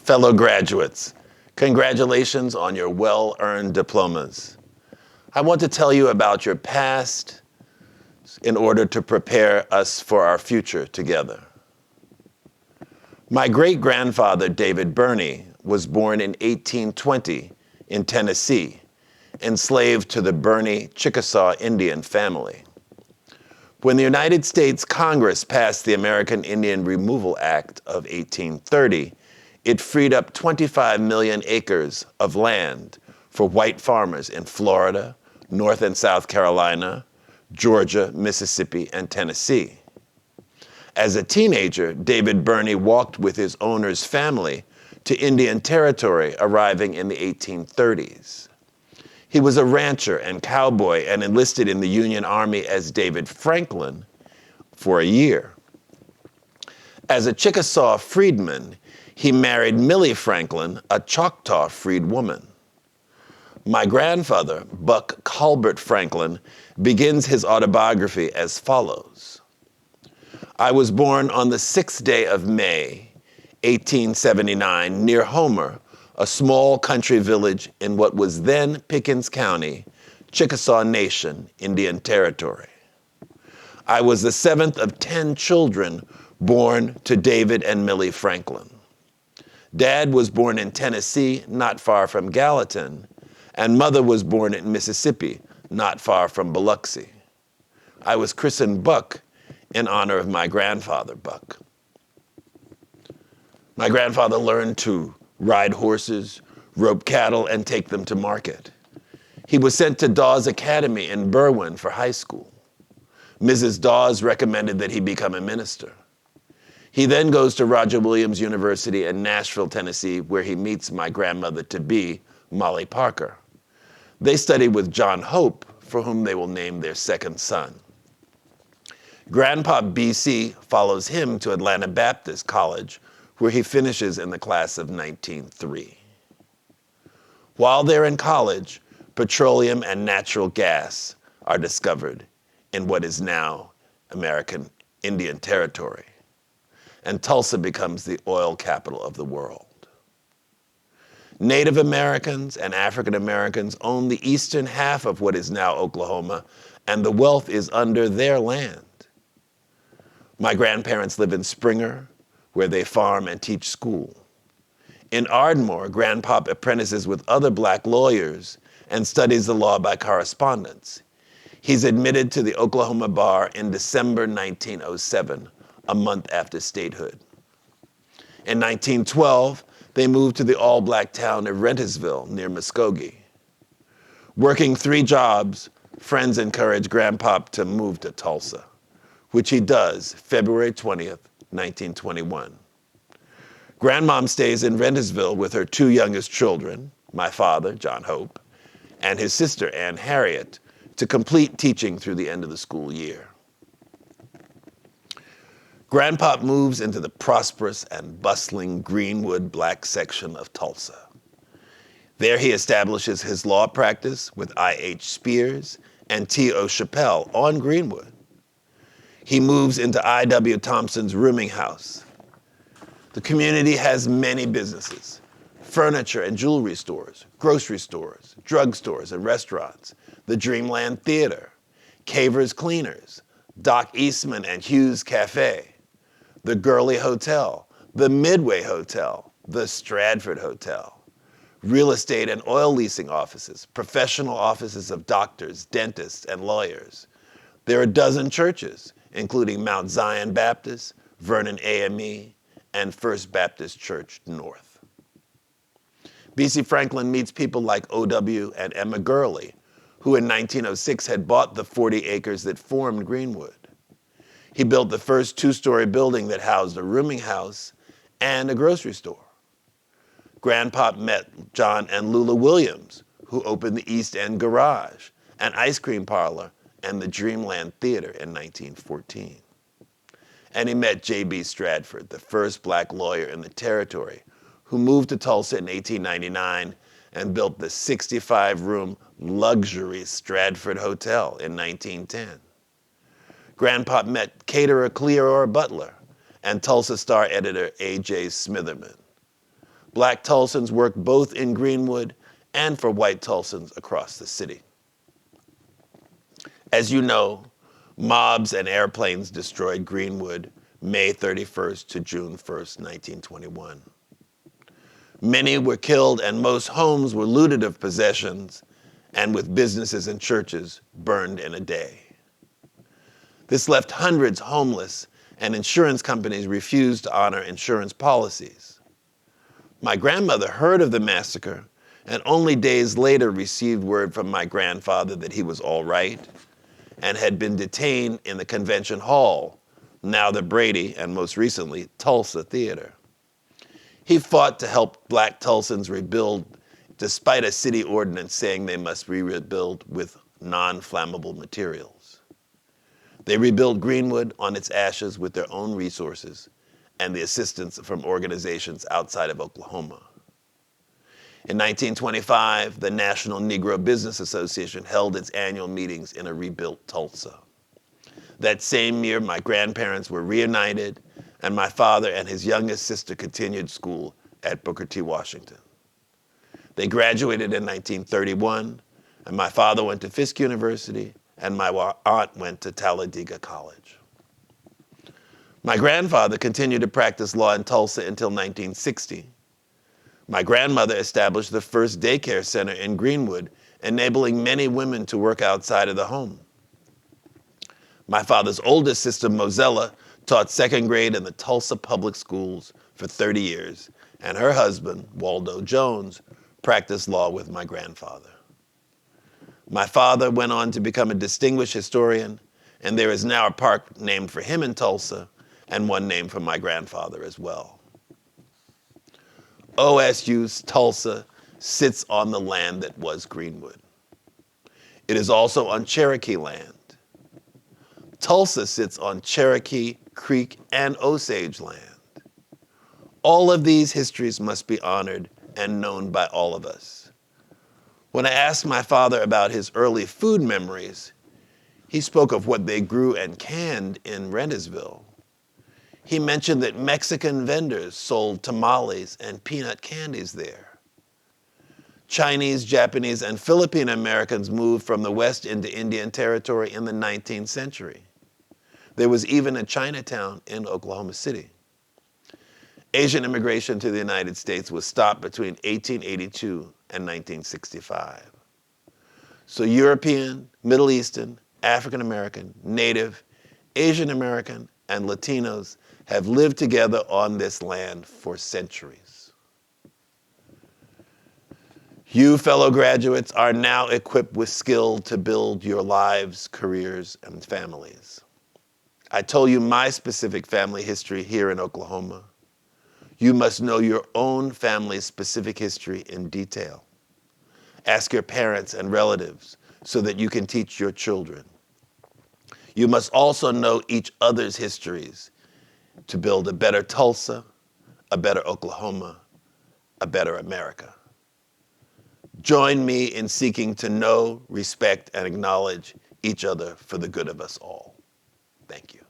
Fellow graduates, congratulations on your well-earned diplomas. I want to tell you about your past in order to prepare us for our future together. My great-grandfather, David Birney, was born in 1820 in Tennessee, enslaved to the Birney Chickasaw Indian family. When the United States Congress passed the American Indian Removal Act of 1830, it freed up 25 million acres of land for white farmers in Florida, North and South Carolina, Georgia, Mississippi, and Tennessee. As a teenager, David Birney walked with his owner's family to Indian Territory, arriving in the 1830s. He was a rancher and cowboy and enlisted in the Union Army as David Franklin for a year. As a Chickasaw freedman, he married Millie Franklin, a Choctaw freed woman. My grandfather, Buck Colbert Franklin, begins his autobiography as follows. I was born on the 6th day of May, 1879, near Homer, a small country village in what was then Pickens County, Chickasaw Nation, Indian Territory. I was the 7th of 10 children born to David and Millie Franklin. Dad was born in Tennessee, not far from Gallatin, and Mother was born in Mississippi, not far from Biloxi. I was christened Buck in honor of my grandfather, Buck. My grandfather learned to ride horses, rope cattle, and take them to market. He was sent to Dawes Academy in Berwyn for high school. Mrs. Dawes recommended that he become a minister. He then goes to Roger Williams University in Nashville, Tennessee, where he meets my grandmother-to-be, Molly Parker. They study with John Hope, for whom they will name their second son. Grandpa BC follows him to Atlanta Baptist College, where he finishes in the class of 1903. While they're in college, petroleum and natural gas are discovered in what is now American Indian Territory, and Tulsa becomes the oil capital of the world. Native Americans and African Americans own the eastern half of what is now Oklahoma, and the wealth is under their land. My grandparents live in Springer, where they farm and teach school. In Ardmore, Grandpop apprentices with other black lawyers and studies the law by correspondence. He's admitted to the Oklahoma bar in December 1907, a month after statehood. In 1912, they moved to the all-black town of Rentersville near Muskogee. Working 3 jobs, friends encouraged Grandpop to move to Tulsa, which he does February 20th, 1921. Grandmom stays in Rentersville with her 2 youngest children, my father, John Hope, and his sister, Ann Harriet, to complete teaching through the end of the school year. Grandpop moves into the prosperous and bustling Greenwood black section of Tulsa. There he establishes his law practice with I.H. Spears and T.O. Chappelle on Greenwood. He moves into I.W. Thompson's rooming house. The community has many businesses: furniture and jewelry stores, grocery stores, drugstores and restaurants, the Dreamland Theater, Caver's Cleaners, Doc Eastman and Hughes Cafe, the Gurley Hotel, the Midway Hotel, the Stradford Hotel, real estate and oil leasing offices, professional offices of doctors, dentists, and lawyers. There are a dozen churches, including Mount Zion Baptist, Vernon AME, and First Baptist Church North. B.C. Franklin meets people like O.W. and Emma Gurley, who in 1906 had bought the 40 acres that formed Greenwood. He built the first 2-story building that housed a rooming house and a grocery store. Grandpop met John and Lula Williams, who opened the East End Garage, an ice cream parlor, and the Dreamland Theater in 1914. And he met J.B. Stradford, the first black lawyer in the territory, who moved to Tulsa in 1899 and built the 65-room luxury Stradford Hotel in 1910. Grandpop met caterer Cleora Butler and Tulsa Star editor A.J. Smitherman. Black Tulsans worked both in Greenwood and for white Tulsans across the city. As you know, mobs and airplanes destroyed Greenwood May 31st to June 1st, 1921. Many were killed and most homes were looted of possessions, and with businesses and churches burned in a day. This left hundreds homeless, and insurance companies refused to honor insurance policies. My grandmother heard of the massacre and only days later received word from my grandfather that he was all right and had been detained in the Convention Hall, now the Brady and most recently Tulsa Theater. He fought to help Black Tulsans rebuild despite a city ordinance saying they must rebuild with non-flammable materials. They rebuilt Greenwood on its ashes with their own resources and the assistance from organizations outside of Oklahoma. In 1925, the National Negro Business Association held its annual meetings in a rebuilt Tulsa. That same year, my grandparents were reunited, and my father and his youngest sister continued school at Booker T. Washington. They graduated in 1931, and my father went to Fisk University, and my aunt went to Talladega College. My grandfather continued to practice law in Tulsa until 1960. My grandmother established the first daycare center in Greenwood, enabling many women to work outside of the home. My father's oldest sister, Mozella, taught second grade in the Tulsa public schools for 30 years, and her husband, Waldo Jones, practiced law with my grandfather. My father went on to become a distinguished historian, and there is now a park named for him in Tulsa, and one named for my grandfather as well. OSU-Tulsa sits on the land that was Greenwood. It is also on Cherokee land. Tulsa sits on Cherokee, Creek, and Osage land. All of these histories must be honored and known by all of us. When I asked my father about his early food memories, he spoke of what they grew and canned in Rentersville. He mentioned that Mexican vendors sold tamales and peanut candies there. Chinese, Japanese, and Filipino Americans moved from the West into Indian Territory in the 19th century. There was even a Chinatown in Oklahoma City. Asian immigration to the United States was stopped between 1882 and 1965. So European, Middle Eastern, African American, Native, Asian American, and Latinos have lived together on this land for centuries. You, fellow graduates, are now equipped with skill to build your lives, careers, and families. I told you my specific family history here in Oklahoma. You must know your own family's specific history in detail. Ask your parents and relatives so that you can teach your children. You must also know each other's histories to build a better Tulsa, a better Oklahoma, a better America. Join me in seeking to know, respect, and acknowledge each other for the good of us all. Thank you.